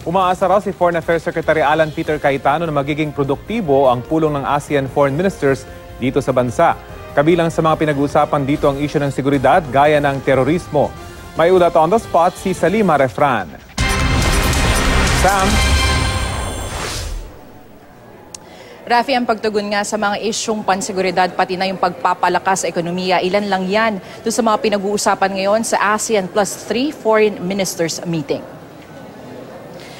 Umaasa raw si Foreign Affairs Secretary Alan Peter Cayetano na magiging produktibo ang pulong ng ASEAN Foreign Ministers dito sa bansa. Kabilang sa mga pinag-uusapan dito ang isyu ng seguridad gaya ng terorismo. May ulat on the spot si Salima Refran. Sam? Rafi, ang pagtugon nga sa mga isyong panseguridad pati na yung pagpapalakas sa ekonomiya, ilan lang yan doon sa mga pinag-uusapan ngayon sa ASEAN Plus 3 Foreign Ministers Meeting.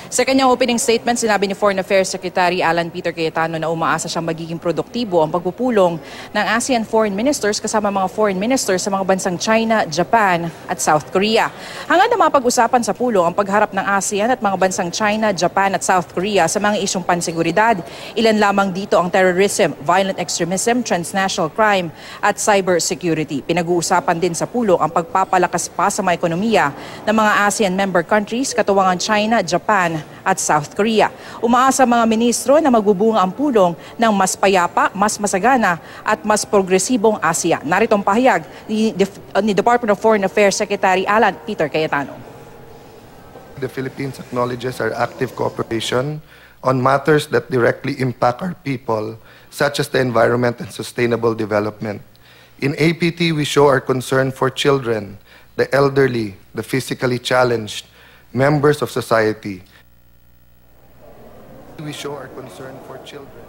Sa kanyang opening statement, sinabi ni Foreign Affairs Secretary Alan Peter Cayetano na umaasa siyang magiging produktibo ang pagpupulong ng ASEAN Foreign Ministers kasama mga Foreign Ministers sa mga bansang China, Japan at South Korea. Hangad na mapag-usapan sa pulong ang pagharap ng ASEAN at mga bansang China, Japan at South Korea sa mga isyong panseguridad. Ilan lamang dito ang terrorism, violent extremism, transnational crime at cyber security. Pinag-uusapan din sa pulong ang pagpapalakas pa sa mga ekonomiya ng mga ASEAN member countries katuwangan China, Japan at South Korea. Umaasa mga ministro na magbubunga ang pulong ng mas payapa, mas masagana at mas progresibong ASEAN. Narito ang pahayag ni Department of Foreign Affairs Secretary Alan Peter Cayetano. The Philippines acknowledges our active cooperation on matters that directly impact our people, such as the environment and sustainable development. In APT, we show our concern for children, the elderly, the physically challenged, members of society. We show our concern for children.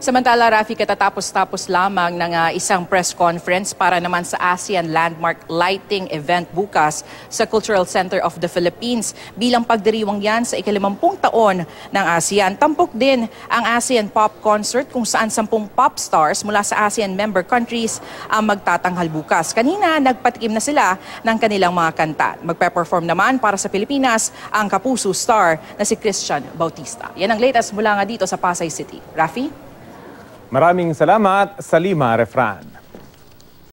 Samantala, Rafi, katatapos-tapos lamang ng isang press conference para naman sa ASEAN Landmark Lighting Event bukas sa Cultural Center of the Philippines. Bilang pagdiriwang yan sa ika-50 taon ng ASEAN, tampok din ang ASEAN Pop Concert kung saan 10 pop stars mula sa ASEAN member countries ang magtatanghal bukas. Kanina, nagpatikim na sila ng kanilang mga kanta. Magpe-perform naman para sa Pilipinas ang kapuso star na si Christian Bautista. Yan ang latest mula nga dito sa Pasay City. Rafi? Maraming salamat, Salima Refran.